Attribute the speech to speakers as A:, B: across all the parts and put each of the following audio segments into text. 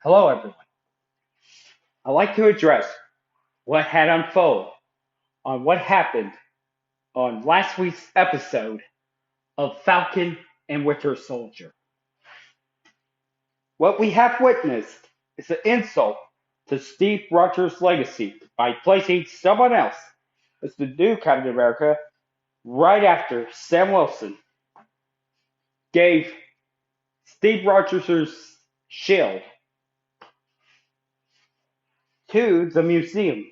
A: Hello, everyone. I'd like to address what had unfolded on what happened on last week's episode of Falcon and Winter Soldier. What we have witnessed is an insult to Steve Rogers' legacy by placing someone else as the new Captain America right after Sam Wilson gave Steve Rogers' shield to the museum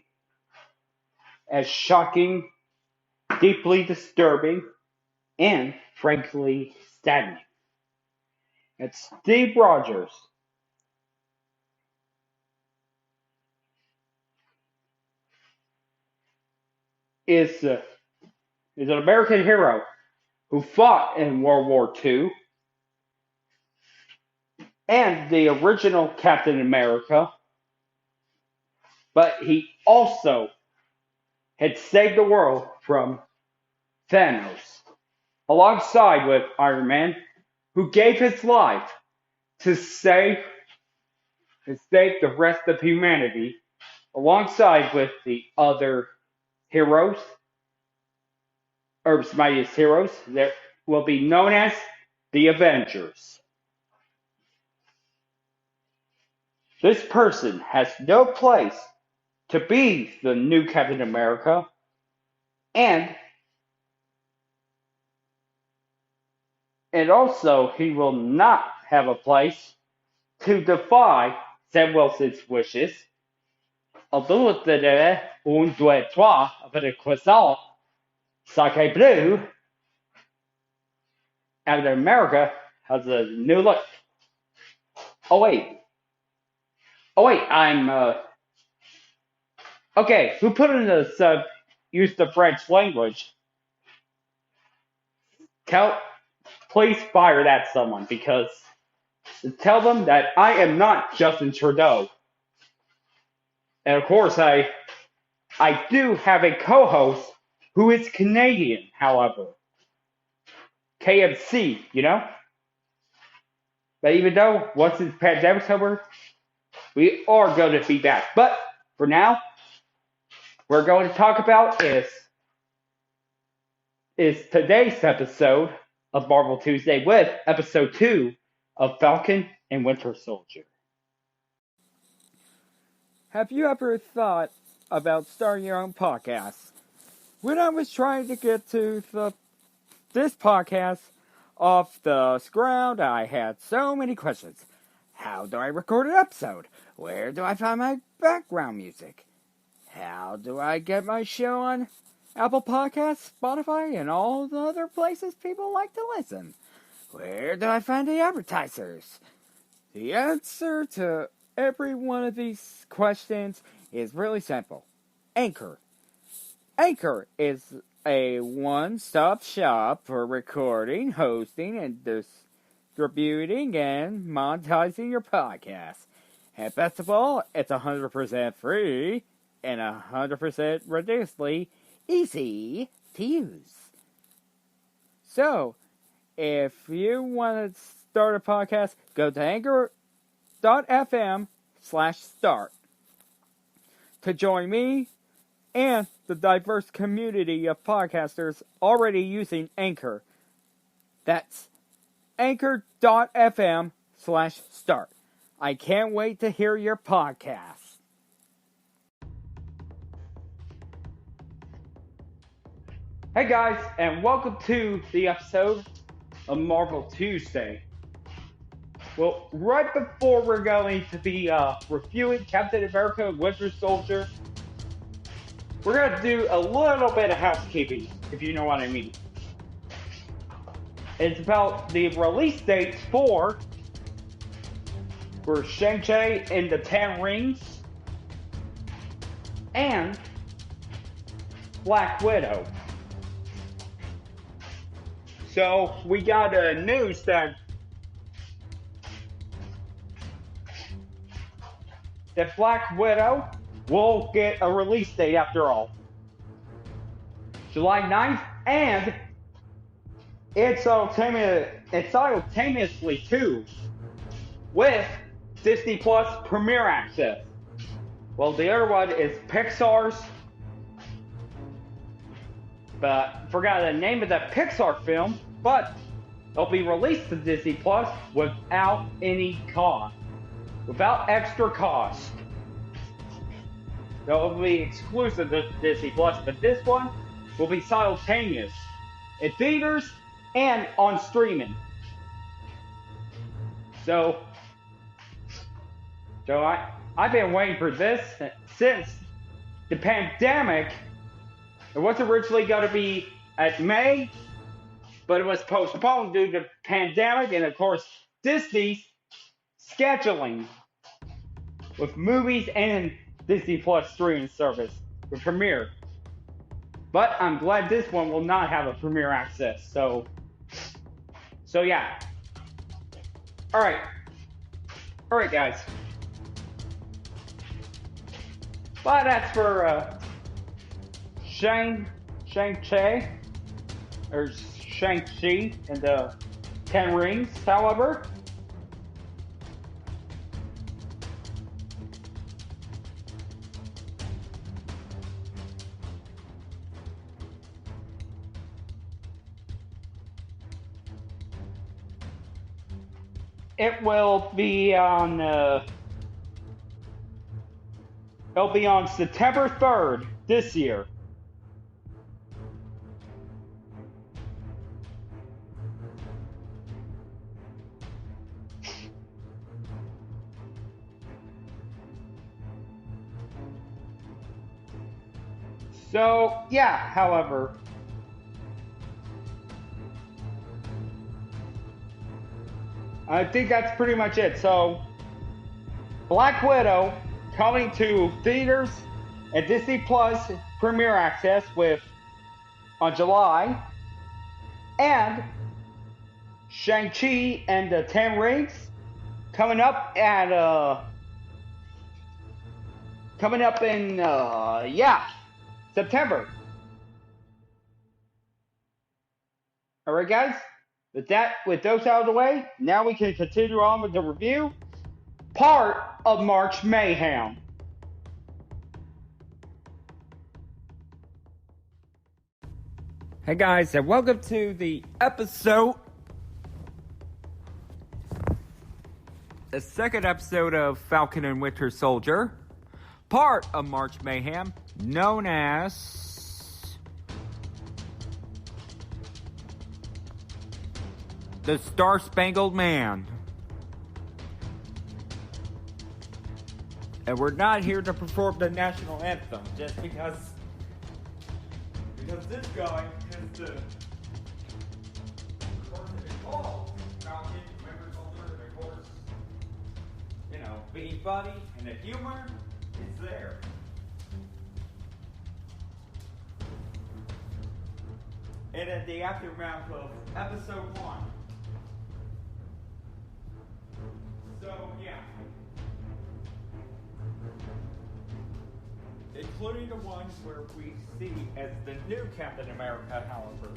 A: as shocking, deeply disturbing, and frankly saddening. And Steve Rogers is an American hero who fought in World War II and the original Captain America, but he also had saved the world from Thanos, alongside with Iron Man, who gave his life to save the rest of humanity, alongside with the other heroes, Earth's mightiest heroes, that will be known as the Avengers. This person has no place to be the new Captain America, and also he will not have a place to defy Sam Wilson's wishes. Although the un, deux, trois, avec le croissant, sacre bleu, Captain America has a new look. Oh wait, okay. Who put in the use the French language? Tell, please fire that someone because tell them that I am not Justin Trudeau. And of course, I do have a co-host who is Canadian, however. KFC, you know? But even though once this pandemic's over, we are going to be back. But for now, we're going to talk about is today's episode of Marvel Tuesday with episode 2 of Falcon and Winter Soldier.
B: Have you ever thought about starting your own podcast? When I was trying to get to this podcast off the ground, I had so many questions. How do I record an episode? Where do I find my background music? How do I get my show on Apple Podcasts, Spotify, and all the other places people like to listen? Where do I find the advertisers? The answer to every one of these questions is really simple. Anchor. Anchor is a one-stop shop for recording, hosting, and distributing and monetizing your podcast. And best of all, it's 100% free and 100% ridiculously easy to use. So, if you want to start a podcast, go to anchor.fm/start to join me and the diverse community of podcasters already using Anchor. That's anchor.fm/start. I can't wait to hear your podcast.
A: Hey guys, and welcome to the episode of Marvel Tuesday. Well, right before we're going to be reviewing Captain America Winter Soldier, we're going to do a little bit of housekeeping, if you know what I mean. It's about the release dates for Shang-Chi and the Ten Rings and Black Widow. So we got news that Black Widow will get a release date after all. July 9th, and it's simultaneously too with Disney Plus Premiere Access. Well, the other one is Pixar's, but forgot the name of that Pixar film, but it'll be released to Disney Plus without any cost, without extra cost. So it'll be exclusive to Disney Plus, but this one will be simultaneous in theaters and on streaming. So I've been waiting for this since the pandemic. It was originally going to be at May, but it was postponed due to the pandemic and, of course, Disney's scheduling with movies and Disney Plus streaming service with Premiere. But I'm glad this one will not have a Premiere access. So yeah. All right, guys. But that's for Shang-Chi or Shang-Chi and the 10 Rings. However, it will be on. It'll be on September 3rd this year. So, yeah, however, I think that's pretty much it. So, Black Widow coming to theaters and Disney Plus Premiere Access on July, and Shang-Chi and the 10 Rings coming up in September. All right, guys. With those out of the way, now we can continue on with the review part of March Mayhem.
B: Hey guys, and welcome to the second episode of Falcon and Winter Soldier, part of March Mayhem, known as the Star-Spangled Man. And we're not here to perform the national anthem, just because this guy is the person involved. Falcon, Winter Soldier, and of course, being funny and the humor is there. And at the aftermath of episode 1. So, yeah. Including the ones where we see as the new Captain America, however.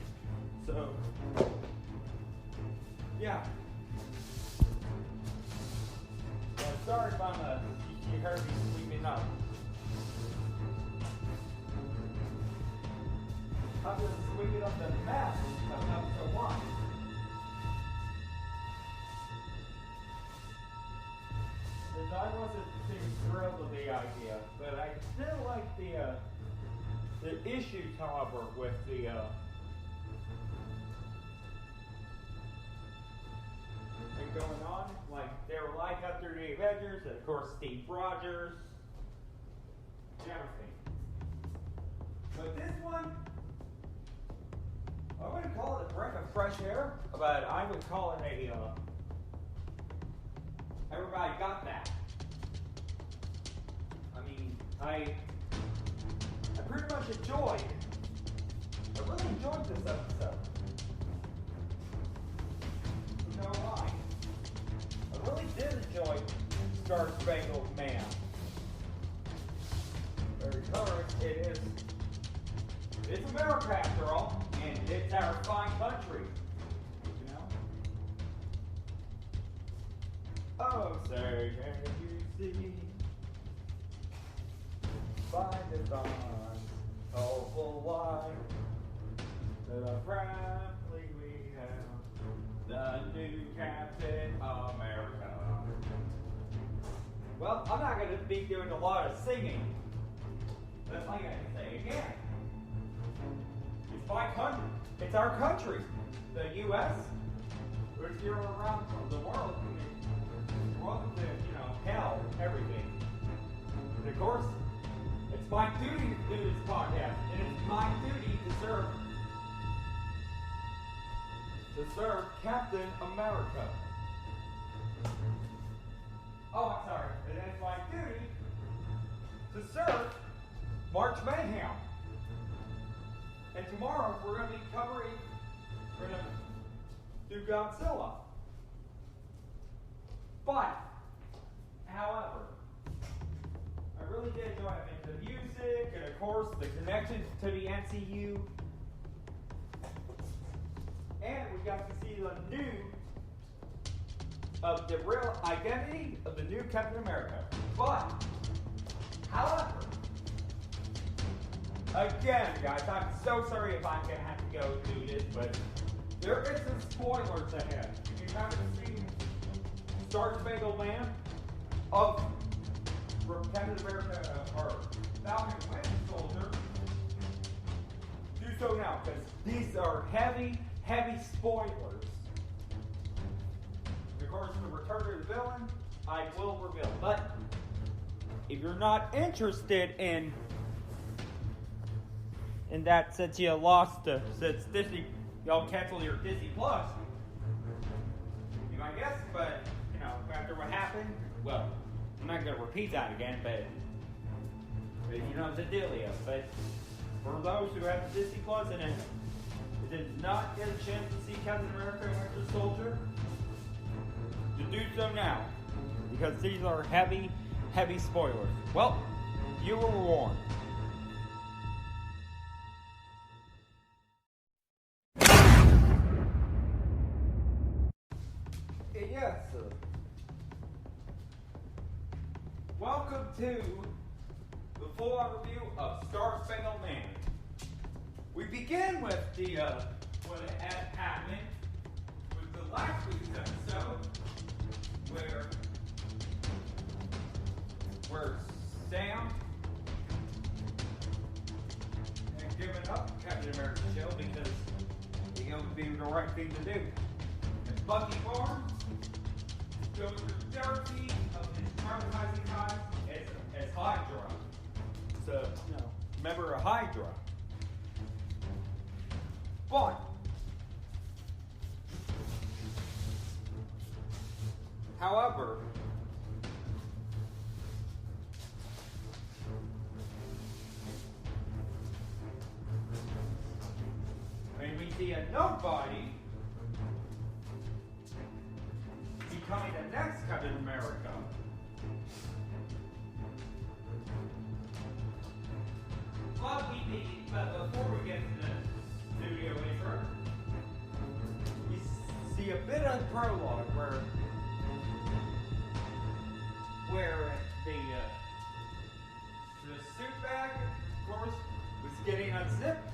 B: So, yeah. Sorry if you heard me sweeping up. I'm just sweeping up the mess of episode 1. And I wasn't too thrilled with the idea, but I still like the issues, however, with the going on. Like, they were like after the Avengers, and of course Steve Rogers, and everything. But this one, I wouldn't call it a breath of fresh air, but I would call it everybody got that. I mean, I pretty much I really enjoyed this episode. You know why? I really did enjoy Star-Spangled Man. It's America after all, and it's our fine country, Oh, say, can you see by the dawn's hopeful light the proudly we have the new Captain America. Well, I'm not going to be doing a lot of singing, but like I can say again, it's my country. It's our country, the U.S. If you're around the world, you're welcome to, hell, everything. And of course, it's my duty to do this podcast, and it's my duty to serve Captain America. Oh, I'm sorry. And it's my duty to serve March Mayhem. And tomorrow we're going to do Godzilla. But, however, I really did enjoy it. The music, and of course, the connections to the MCU. And we got to see the real identity of the new Captain America. But, however, again, guys, I'm so sorry if I'm going to have to go through this, but there is some spoilers ahead. If you haven't seen Star-Spangled Man from Captain America or Falcon and Winter Soldier, do so now, because these are heavy spoilers. Of course, the return of the villain, I will reveal. But if you're not interested in that, since since Disney, y'all canceled your Disney Plus, you might guess, but after what happened, well, I'm not gonna repeat that again, but you know the dealio. But for those who have Disney Plus and did not get a chance to see Captain America and Winter Soldier, to do so now, because these are heavy spoilers. Well, you were warned. Yes, sir. Welcome to the full-on review of Star-Spangled Man. We begin with what had happened with the last week's episode, where Sam had given up Captain America's show because it would be the right thing to do. And Bucky Barnes goes through therapy of his traumatizing time as Hydra. So, member of Hydra. But however, when we see a nobody becoming the next Captain America, but before we get to the studio intro, we see a bit of prologue where the suit bag, of course, was getting unzipped,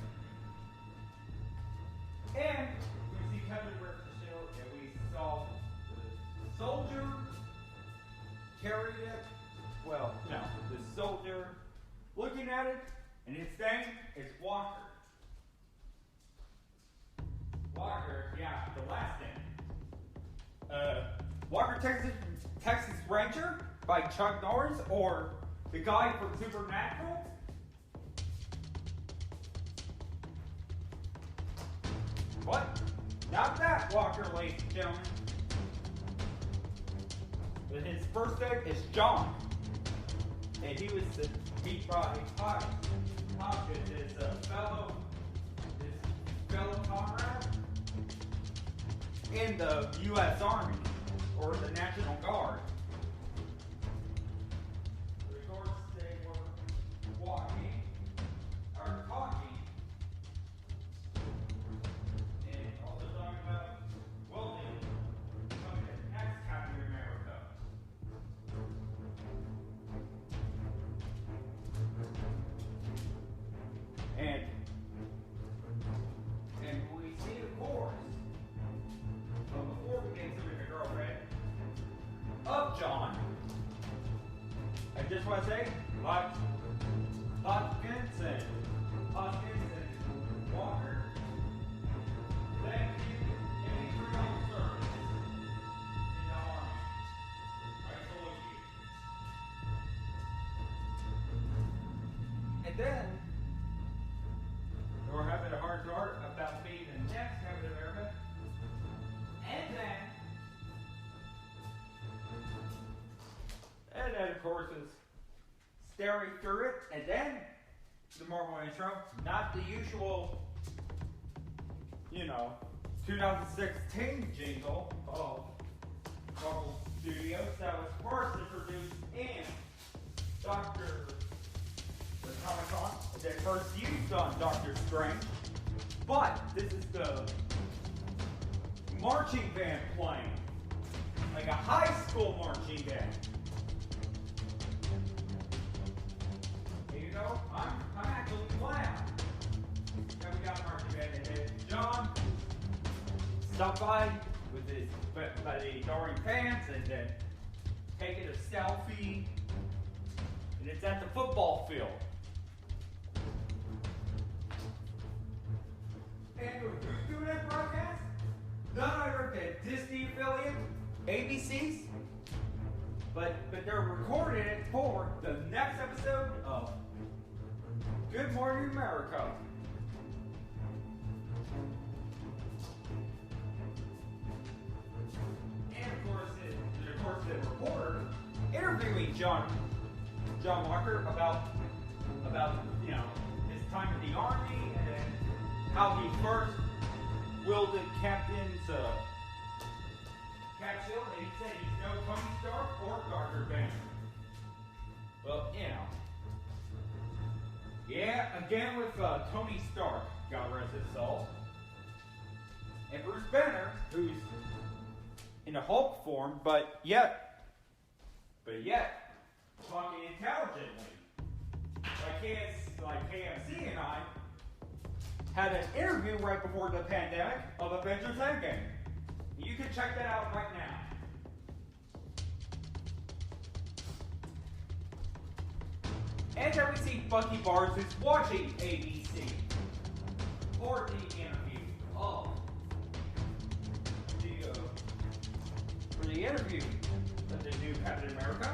B: and we see Captain America's shield, and we saw the soldier carried it. Well, the soldier looking at it, and his name is Walker. Walker, yeah, the last name. Walker, Texas Ranger by Chuck Norris, or the guy from Supernatural. What? Not that Walker, ladies and gentlemen. But his first name is John. And he was beat by Hopkins, his fellow comrade in the U.S. Army, or the National Guard. Of course, they were talking, and also talking about Wilson becoming the next Captain America. just want to say, Hoskins and Walker, thank you for your service in the Army. I salute you. And then, we're having a hard start about being the next Captain America. And then, of course, is staring through it, and then the Marvel intro, not the usual, 2016 jingle of Marvel Studios that was first introduced in the Comic-Con, that first used on Doctor Strange, but this is the marching band playing, like a high school marching band. I'm actually glad that we got a marching band, and then John stopped by with the adoring fans, and then taking a selfie, and it's at the football field. And who's doing that broadcast? None other than Disney affiliate, ABC's, but they're recording it for the next episode of Good Morning America. And of course the reporter interviewing John Walker about his time in the Army, and then how he first wielded Captain's cap shield, and he said he's no Tony Stark or Dr. Banner. Well, yeah, again with Tony Stark, God rest his soul. And Bruce Banner, who's in a Hulk form, but yet talking intelligently. Like KFC and I had an interview right before the pandemic of Avengers Endgame. You can check that out right now. And then we see Bucky Barnes, who's watching ABC for the interview of the new Captain America.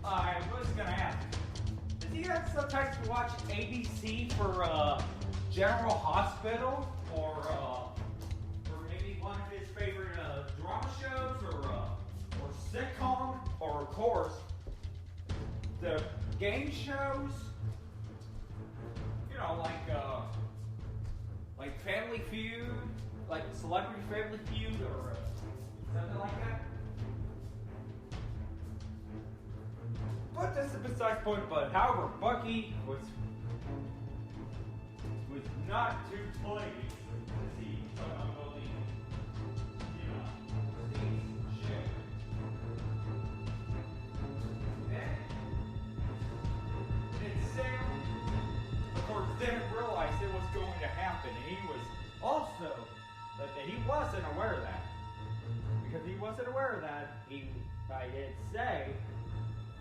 B: I was gonna ask, does he have sometimes watch ABC for General Hospital, or maybe one of his favorite drama shows, or sitcom, or of course the game shows, like Family Feud, like Celebrity Family Feud, or something like that. But this is besides the point. But however, Bucky was not too pleased to see shit. And Sam, of course, didn't realize it was going to happen, and he was also that he wasn't aware of that. Because he wasn't aware of that, I did say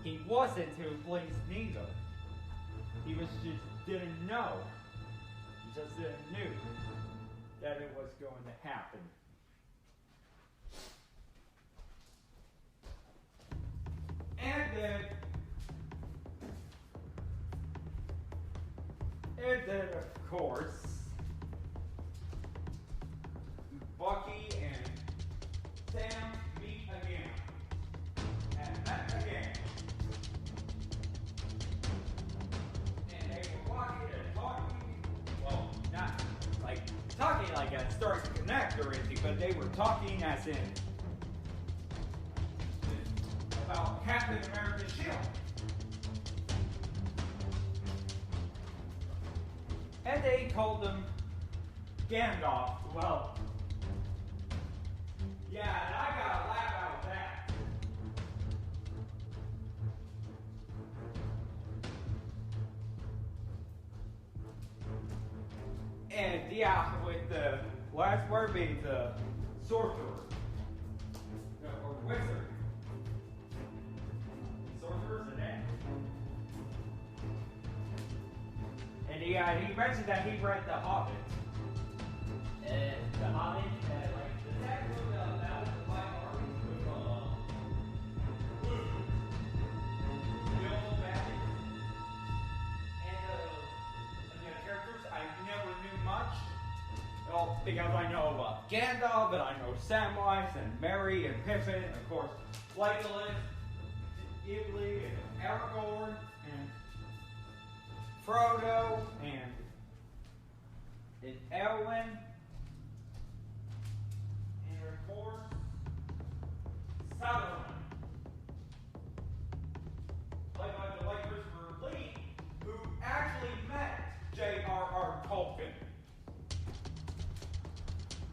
B: he wasn't too pleased neither. He just didn't know. He just knew that it was going to happen. And then of course, Bucky and Sam meet again. And met again. And they were walking and talking. Well, not like talking like a Stars to Connect or anything, but they were talking as in about Captain America's shield. And they told him, Gandalf, well, yeah, and I got a laugh out of that. And yeah, with the last word being the sorcerer, or wizard. Sorcerers and he mentioned that he read The Hobbit. And The Hobbit, like, the second one about the White Armies with, Bill Baggins. And the characters, I never knew much. Well, because I know Gandalf, and I know Samwise, and Merry, and Pippin, and of course, Legolas, Gimli, and Aragorn, and Frodo, and Elwyn, and of course, Sauron, played by the late Christopher Lee, who actually met J.R.R. Tolkien,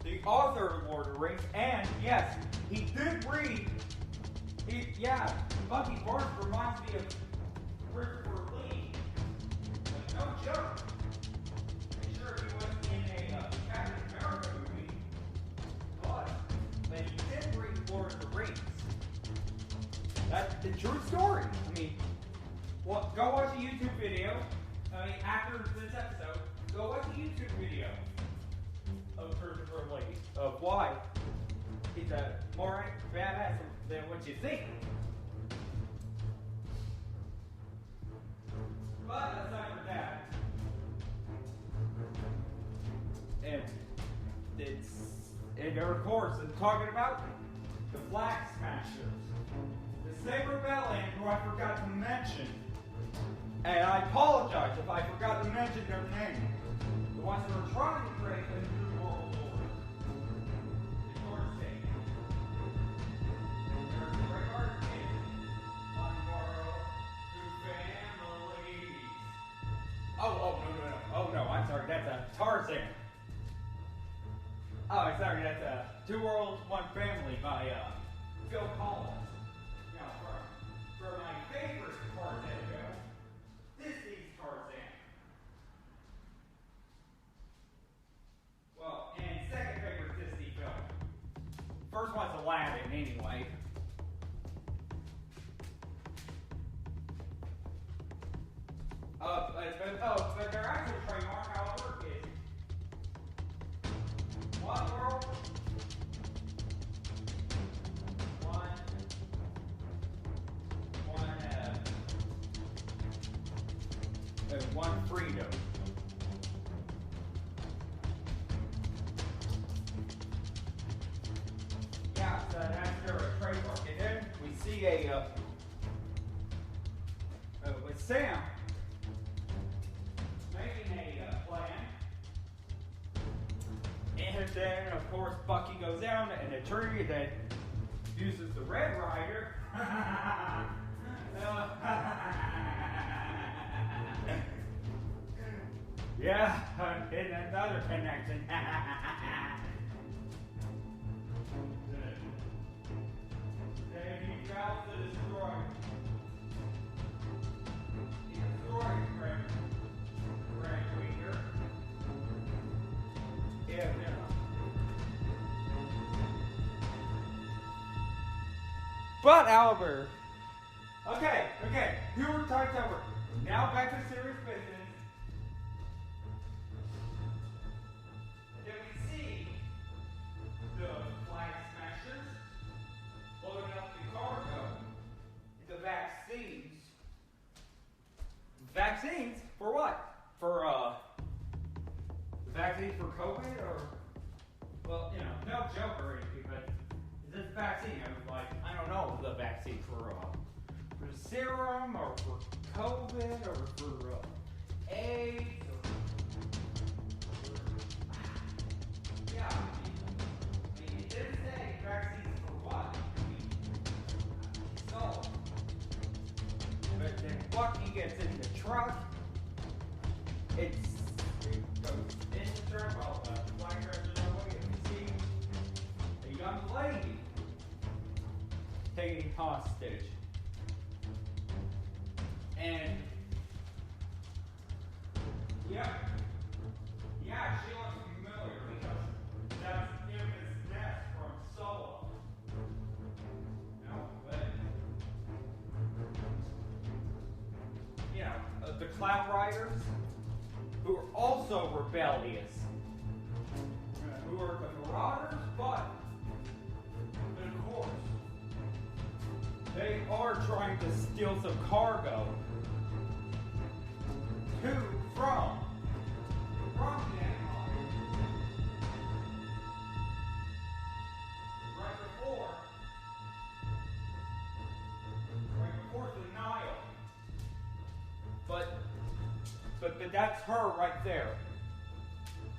B: the author of Lord of the Rings, and yes, he did read. Bucky Barnes reminds me of Christopher Lee. Like, no joke. I'm sure he was in a Captain America movie, but he did read Lord of the Rings. That's the true story. I mean, well, go watch a YouTube video. I mean, after this episode, go watch a YouTube video of Christopher Lee, of why he's a more badass than what you think. But aside from that, and of course, I'm talking about the Flag Smashers, the Saber-Bellion, who I forgot to mention, and I apologize if I forgot to mention their name. The ones who are trying to create a new world order. The North State. There's a great art in one world, two families. Oh, no, I'm sorry, that's a Tarzan. Oh, I'm sorry, that's a Two Worlds, One Family by Phil Collins. You know, for my favorite Tarzan film, Disney's Tarzan. Well, and second favorite Disney film. First one's Aladdin, anyway. But their actual trademark, however, is One World, One Freedom. Yeah, so that's their trademark. And then we see with Sam making a plan. And then, of course, Bucky goes down and a tree that uses the Red Rider. Yeah, and another connection. Then he travels to destroy. He destroys Grand Weaver. Yeah. But Albert. Okay. Who were talked over? Now back to serious business. Then we see the Flag Smashers loading up the cargo, the vaccines. Vaccines for what? For vaccines for COVID or? Well, you know, no joke or anything, but is this vaccine? I don't know the vaccine for serum or for COVID or for AIDS or yeah. I mean, it didn't say vaccines for what. So, but then Bucky gets in the truck. It goes in the truck. Well, the black dress is away, and we see a young lady taken hostage. And yeah, she looks familiar because that's Imogen's death from Solo. No, but you know, the Cloud Riders, who are also rebellious, who are the marauders, but of course, they are trying to steal some cargo from the Empire. Right before the Nile. But that's her right there.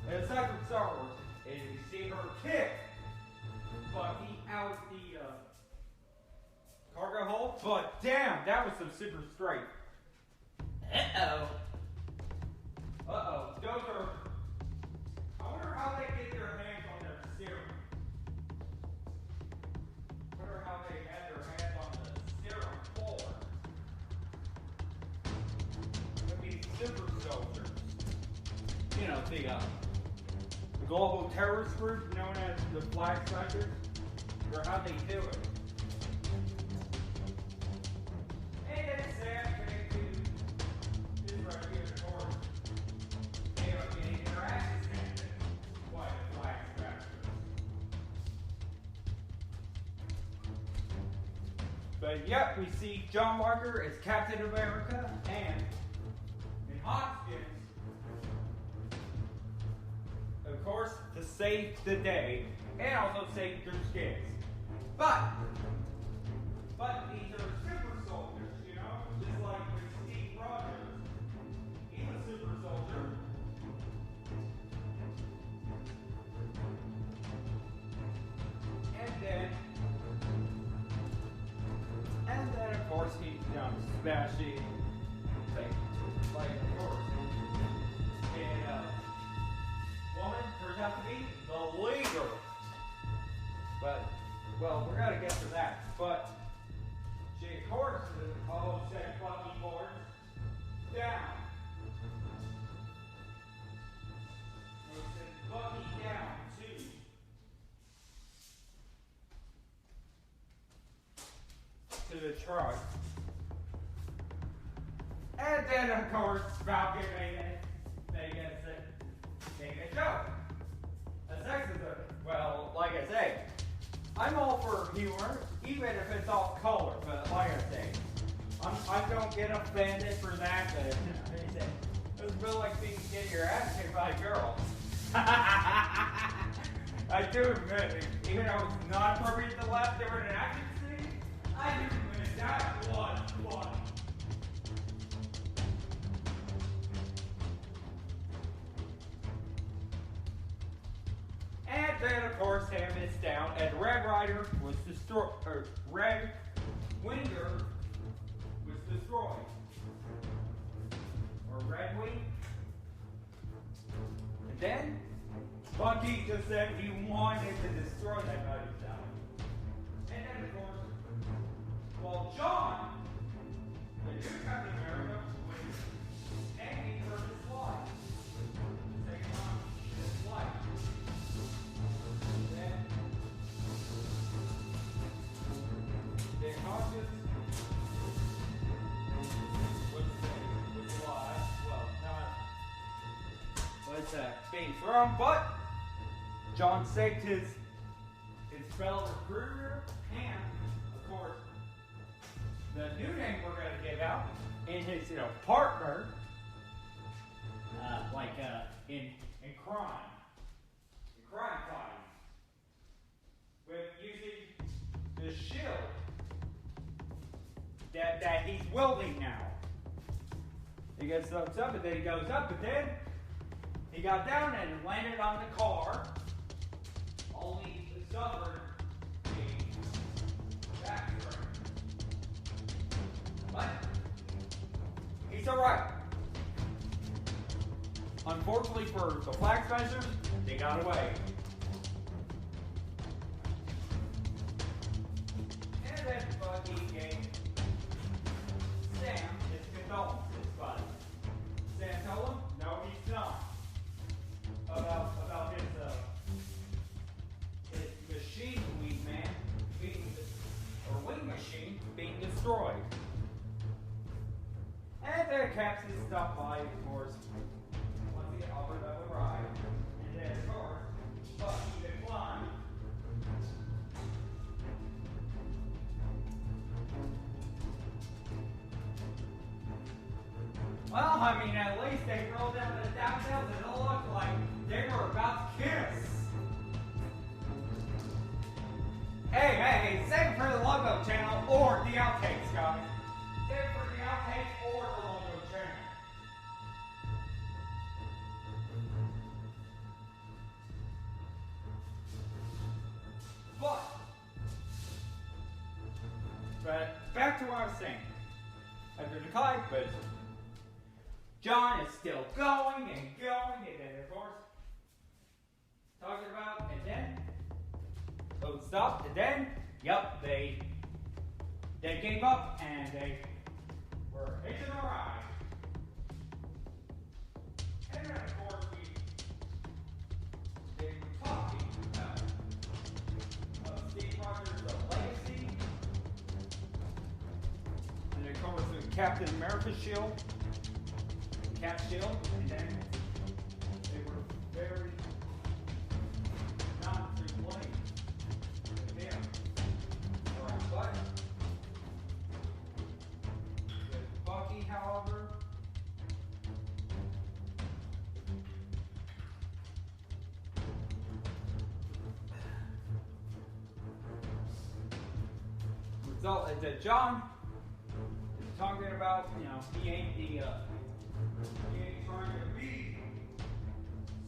B: And aside from Star Wars, and you see her kick Bucky out the cargo hold. But damn, that was some super strength. Those are. I wonder how they get their hands on their serum. I wonder how they had their hands on the serum for. Would be super soldiers. You know, the global terrorist group known as the Flag Smashers, or how they do it. And then Sam came to this right here, of course. They are getting their asses handed by the Flag Smashers. But yep, we see John Walker as Captain America and in Hoskins, of course, to save the day and also save their skins. But these are super soldiers, you know, just like with Steve Rogers. He's a super soldier. And then of course he's smashing things like of course. And woman turns out to be the leader. But well, we're gonna get to that. But she of course sent Bucky Barnes down. We sent Bucky down to the truck. And then of course Falcon made a joke. A sexism. Well, like I say, I'm all for humor, even if it's off color, but like I say, I don't get offended for that, but it was really like being getting your ass kicked by a girl. I do admit it, even though it's not appropriate to laugh during an action scene, I do admit that was fun. And then, of course, Ham is down, and Red Rider was destroyed, or Red Winger was destroyed. Or Red Wing. And then, Bucky just said he wanted to destroy that guy's town. And then, of course, well, John, the new Captain America, was aiming for his life. Taking on his life. The conscious was alive. Well, not was being thrown, but John saved his fellow recruiter and, of course, the new name we're going to give out and his partner, in crime fighting, with using the shield that he's wielding now. He gets thumbs up, and then he goes up, but then he got down and landed on the car, only suffered a back sprain. But he's alright. Unfortunately for the Flag Smashers, they got away. And then Bucky gave Sam his condolences, but Sam told him, no, he's not. About his machine wing machine being destroyed. And then Caps is stopped by, of course, once Bucky declined. Well, I mean, at least they rolled down the downhill and it looked like they were about to kiss. Hey, save it for the logo channel or the outtakes, guys. Save it for the outtakes or the logo channel. But back to what I was saying. After the climb, but John is still going, and then of course, talking about, and then, boat stopped, and then, yep, they gave up, and they were hitching a ride. And then, of course, they were talking about Steve Rogers' legacy, and of course, the Captain America shield. Cap shield, and then they were very not to blame with him. Alright, but with Bucky, however, result is that John is talking about, he ain't the he ain't trying to be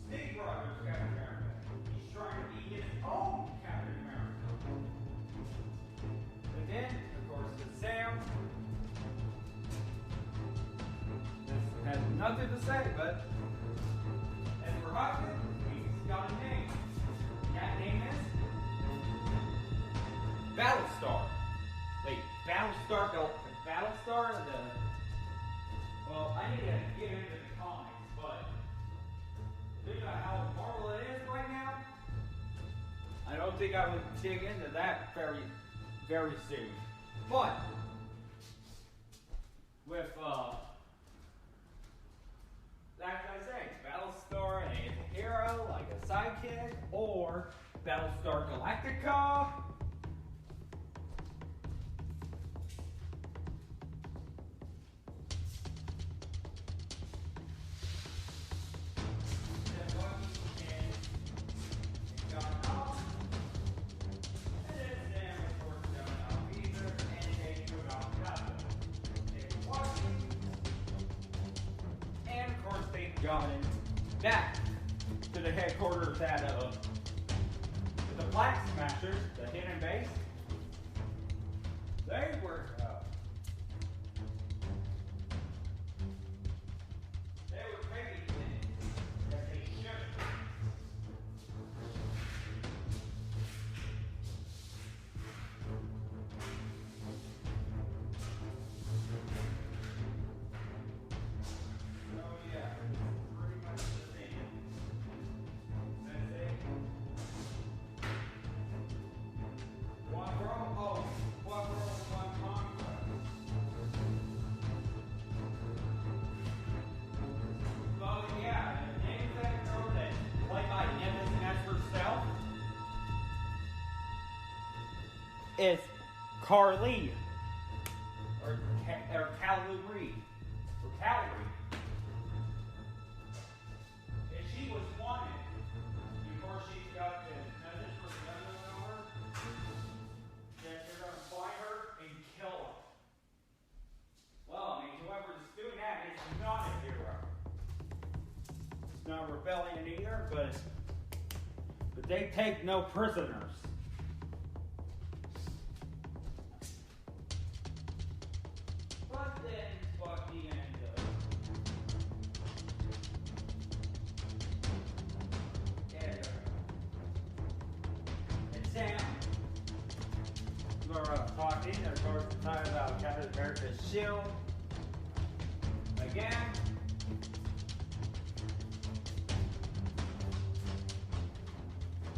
B: Steve Rogers Captain America. He's trying to be his own Captain America. But then, of course, to Sam, this has nothing to say, but as for Hopkins, he's got a name. That name is Battlestar. Wait, Battlestar? No, Battlestar? Well, I need to get into the comics, but think about how Marvel it is right now. I don't think I would dig into that very, very soon. But with like I say, Battlestar a hero, like a sidekick, or Battlestar Galactica. Gotten back to the headquarters at the Black Smashers, the hidden base. They were taking things that they shouldn't. Is Carly or Calorie or Calorie, and she was wanted before she got the message from the other owner that they're going to find her and kill her. Well, I mean, whoever's doing that is not a hero. It's not a rebellion either, but they take no prisoners. Talking, of course, talking about Captain America's shield again.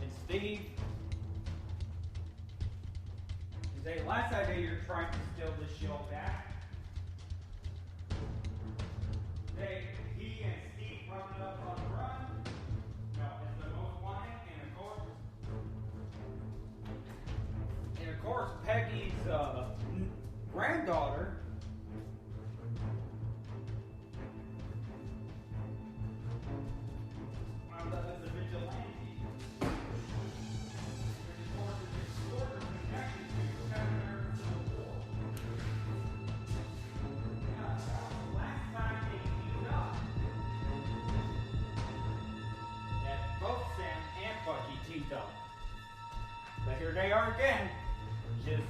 B: And Steve, you say last idea you're trying to steal the shield back. He and Steve running up on the run. No, it's the most wanted, and of course. course, Peggy's granddaughter. But here they are again, just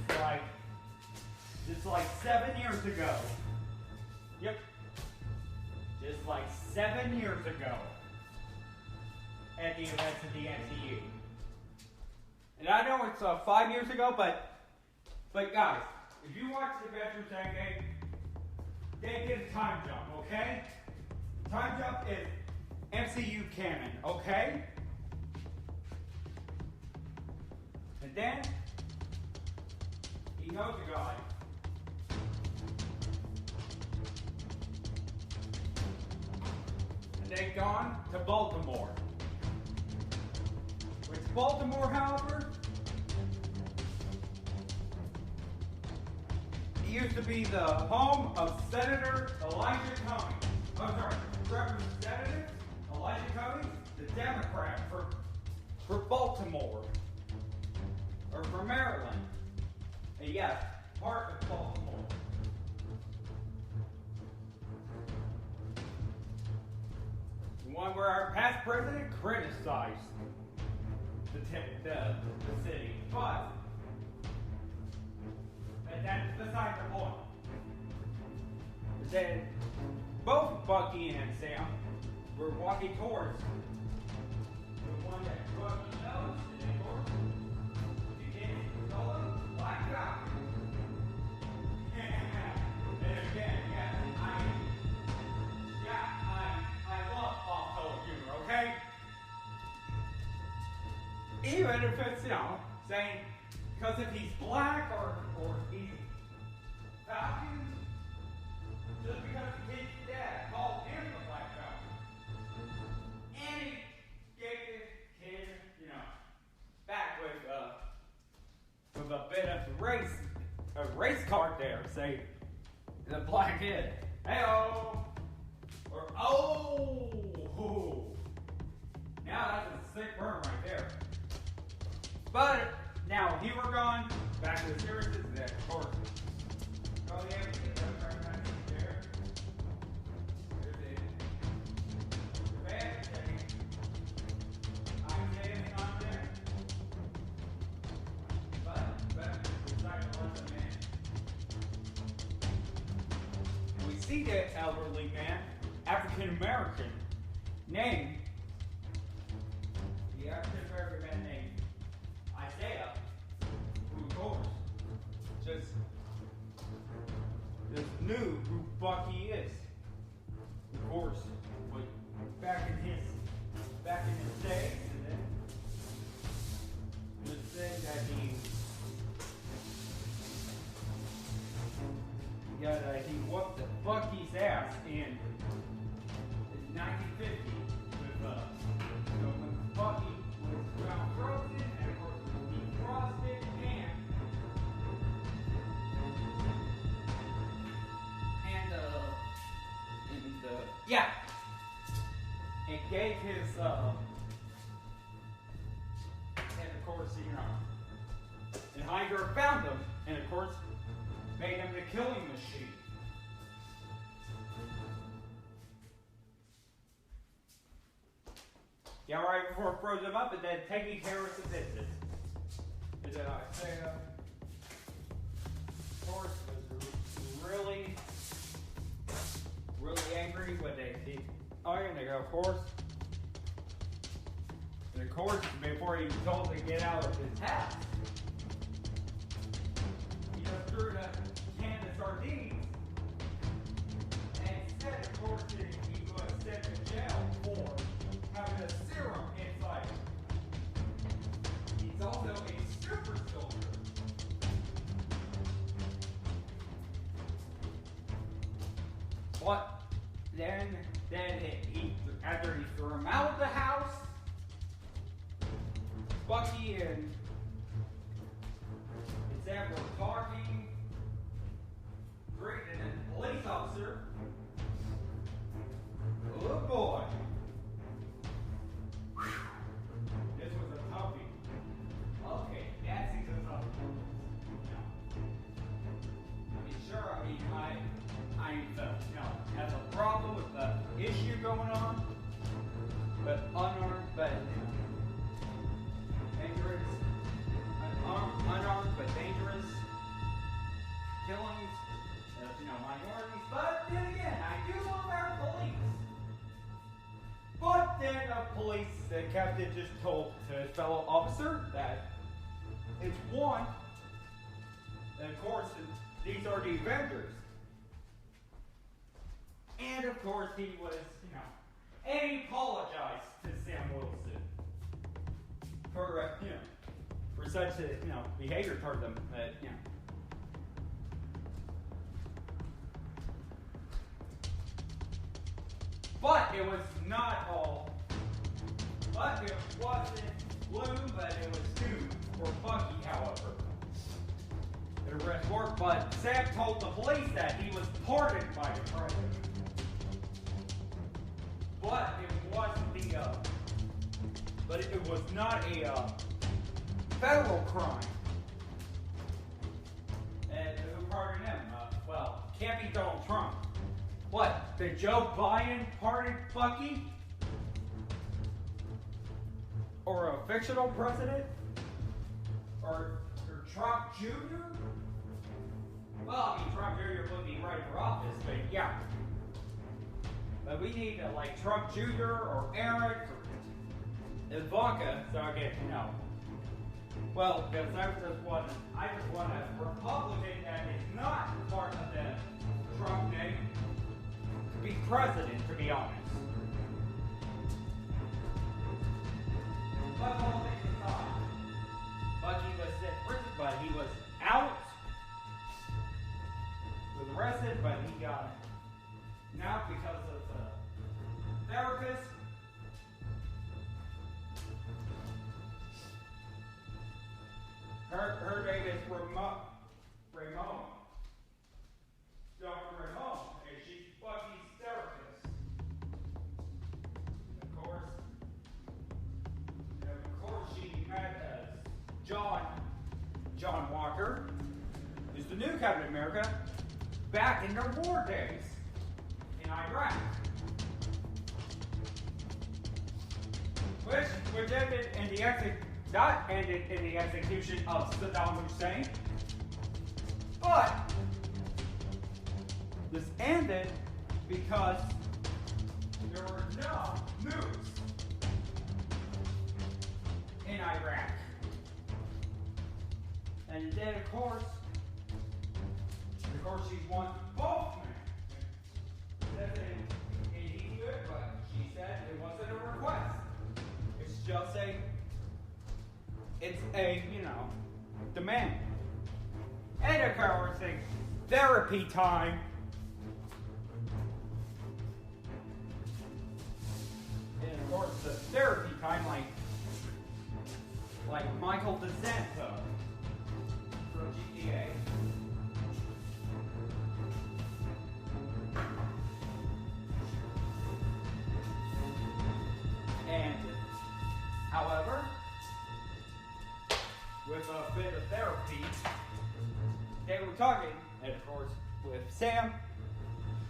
B: like 7 years ago. Yep, just like 7 years ago at the events of the MCU. And I know it's 5 years ago, but guys, if you watch the Avengers Endgame, they did a time jump, okay? Time jump is MCU canon, okay? And then, he knows a guy. And they've gone to Baltimore. Which Baltimore, however, it used to be the home of Senator Elijah Cummings. I'm sorry, Representative Elijah Cummings, the Democrat for Baltimore. Or for Maryland. And yes, part of Baltimore. The one where our past president criticized the city. But that's beside the point. Then both Bucky and Sam were walking towards the one that Bucky knows today, of course. Black guy. And again, yes, I love off-color humor, okay? Even if it's, saying, because if he's black or he's Falcon, just because the kid's dad called him the Black Falcon. And he gave his kid, back with a bit of a race card there, say the black kid. Hey-oh! Or oh! Now that's a sick burn right there. But now he were gone, back to the series, of course. Oh yeah, we get that right back there. There's the bad thing. Isaiah's not there. We see the elderly man, African American, named the African American man named Isaiah, who of course just knew who Bucky is. Of course, back in his days, and then just said that he whooped Bucky's ass in 1950 with when Bucky was found frozen and of course was defrosted and gave his and of course and Hydra found him and of course made him the killing machine. Yeah, right before it froze him up and then taking care of the business. And then Isaiah, of course, was really angry when they see and they go, of course. And of course, before he was told to get out of his house, he just threw the can of sardines. And instead, of course, he was sent to jail for having a serum inside him. He's also a super soldier. But then after he threw him out of the house, Bucky and going on, but unarmed, but dangerous, unarmed but dangerous killings of minorities. But then again, I do love our police. But then the captain just told his fellow officer that it's one. And of course, these are the Avengers. And of course, he was, and he apologized to Sam Wilson for, for such a, behavior toward them. But it was not all. But it wasn't gloom, but it was doom for Bucky, however. The rest worked, but Sam told the police that he was pardoned by the president. But it wasn't but it was not a federal crime. And who pardoned him? Well, can't be Donald Trump. What? Did Joe Biden pardon Bucky? Or a fictional president? Or Trump Jr.? Well, Trump Jr. would be right for office, but yeah. But we need like Trump Jr. or Eric or Ivanka, so I get Well, because I just want a Republican that is not part of the Trump name to be president, to be honest. But all things aside, Bucky was in prison, but he was out. He was arrested, but he got out because of the therapist. Her name is Ramon. Dr. Ramon, and she's Bucky's therapist. Of course, she met John Walker, who's the new Captain America, back in their war days in Iraq. Which ended in the execution of Saddam Hussein. But this ended because there were no nukes in Iraq. And then, of course, she's won both men. And he did, but she said it wasn't a request. It's just a demand. And of course, therapy time. And of course, the therapy time, like Michael DeSanto from GTA. And, however, with a bit of therapy, they were talking, and of course, with Sam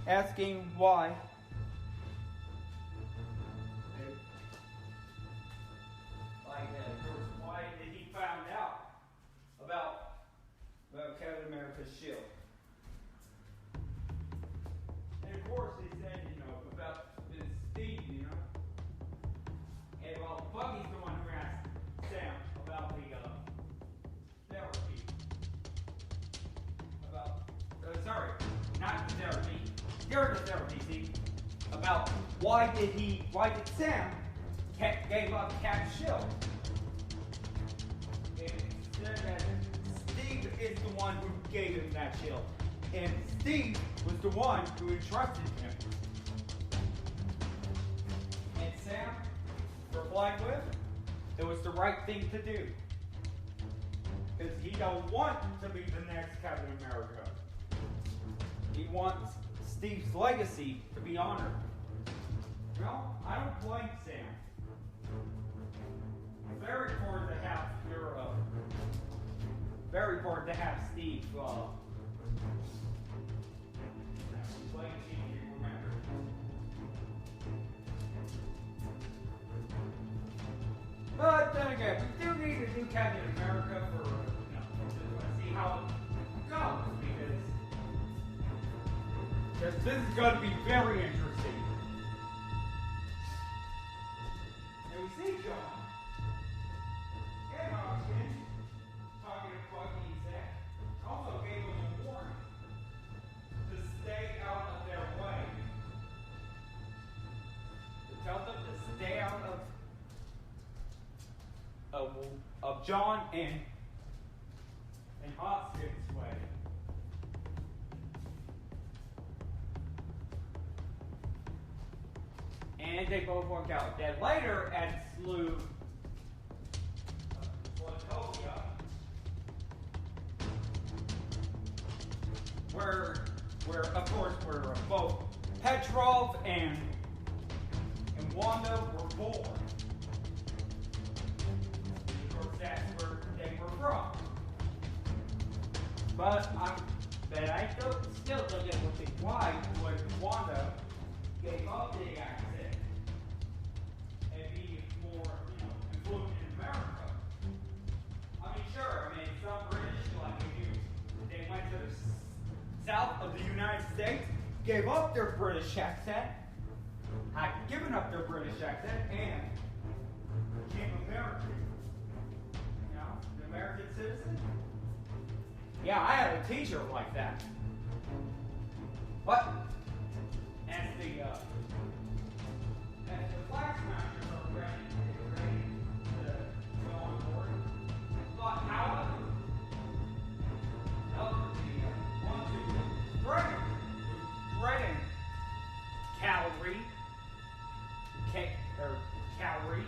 B: asking why. Why did he find out about Captain America's shield? And of course, he said, about Steve, and well, Bucky's the one who asked Sam about the therapy. Not the therapy. During the therapy, see, about why did Sam gave up Cap's shield? And said that Steve is the one who gave him that shield. And Steve was the one who entrusted him. And Sam replied with, it was the right thing to do. Because he don't want to be the next Captain America. He wants Steve's legacy to be honored. Well, I don't blame Sam. Very important to have Steve legacy remembered. But then again, we do need a new Captain America for, to see how it goes, because this is going to be very interesting. And we see John and Hopkins talking to Bucky and Zach. Also gave them a warning to stay out of their way. To tell them to stay out of John and Hoskins' way. And they both work out. Then later at Slough, Flotilla, where of course both Petrov and Wanda were born. Of course, that's where they were from. But I still don't get why would Wanda gave up the accent and be more, influent in America. I mean, sure. I mean, some British, like they went to the south of the United States, gave up their British accent, had given up their British accent, and became American. An American citizen. Yeah, I had a teacher like that. But as the flag smashers are ready to go on board, but however, the ones who threaten cavalry,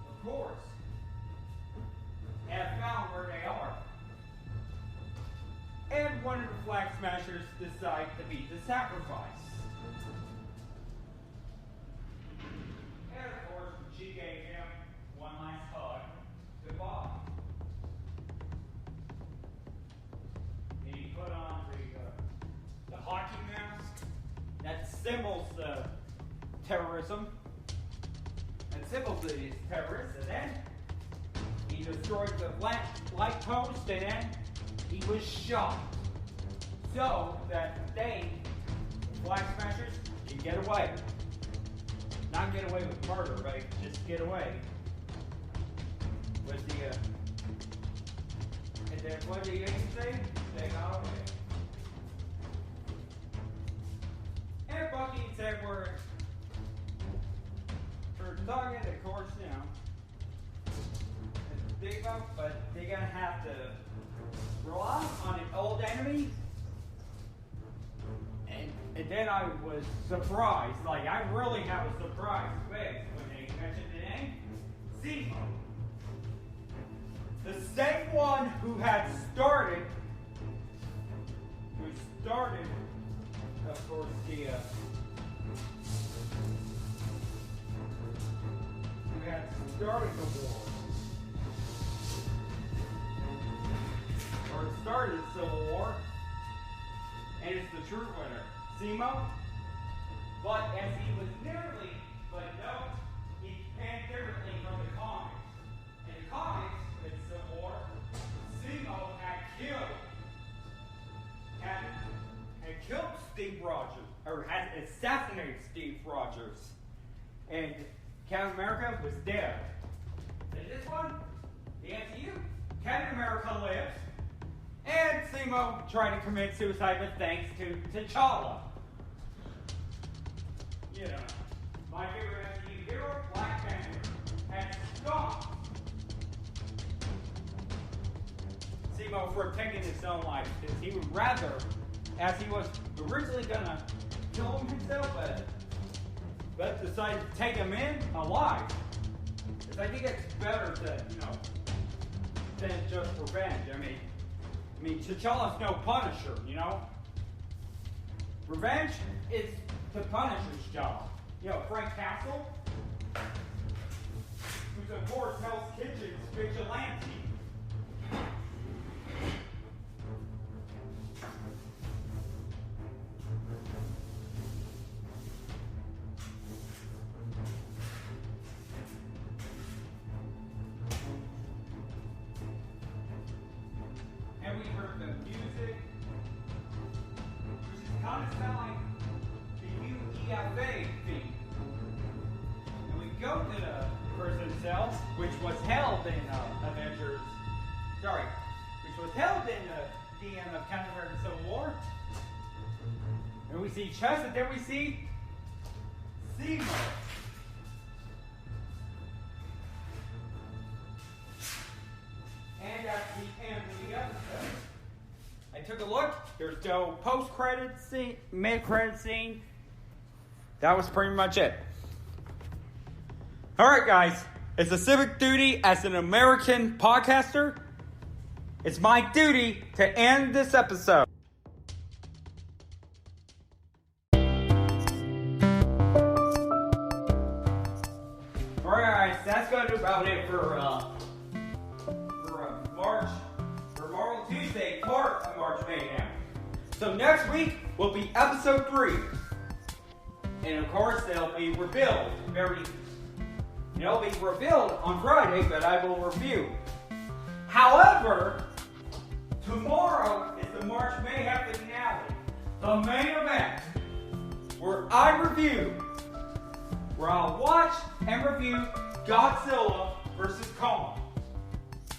B: of course, have found where they are. And one of the flag smashers decide to be the sacrifice. And of course, she gave him one last hug goodbye. And he put on the hockey mask that symbols the terrorism. And symbols these terrorists, and then he destroyed the light post, and then he was shot. So that they, flag smashers, can get away. Not get away with murder, right? Just get away. With the, and then what did the Yankees say? They got away. And Bucky and Ted were talking, of course, but they're gonna have to rely on an old enemy. And then I was surprised, like I really have a surprise face when they mentioned the name Zemo. The same one who started, of course, who had started the war. Or started the Civil War, and it's the true winner, Zemo. But as he was nearly, he came differently from the comics. In the comics, in Civil War, Zemo had killed Steve Rogers, or had assassinated Steve Rogers, and Captain America was dead. And this one, the MCU, Captain America lives. And Zemo tried to commit suicide, but thanks to T'Challa. My favorite MCU hero, Black Panther, had stopped Zemo from taking his own life, because he would rather, as he was originally gonna kill him himself, but decided to take him in alive. Because I think it's better than just revenge. I mean, T'Challa's no Punisher, Revenge is the Punisher's job. Frank Castle, who's of course Hell's Kitchen's vigilante. music, which is kind of sounding the UEFA theme. And we go to the prison cells, which was held in which was held in the end of Captain America Civil War. And we see Chess, and then we see Seymour. And at the end of the episode, I took a look. There's no post-credit scene, mid-credit scene. That was pretty much it. Alright guys, it's a civic duty as an American podcaster. It's my duty to end this episode. Alright guys, that's going to do about it for Marvel Tuesday part of March Mayhem. So next week will be episode 3. And of course they'll be revealed It'll be revealed on Friday, but I will review. However, tomorrow is the March Mayhem finale, the main event, where I'll watch and review Godzilla vs. Kong.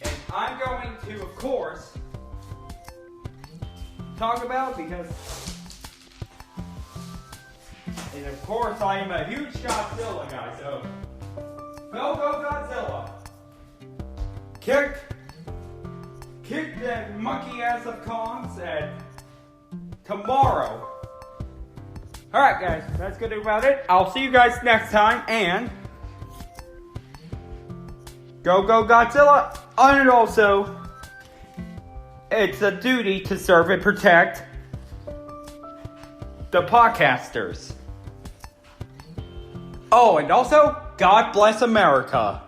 B: And I'm going to, of course, talk about because, and of course, I am a huge Godzilla guy, so go Godzilla! Kick that monkey ass of Kong's and tomorrow. Alright guys, that's gonna do about it. I'll see you guys next time, and go Godzilla! And also, it's a duty to serve and protect the podcasters. Oh, and also, God bless America.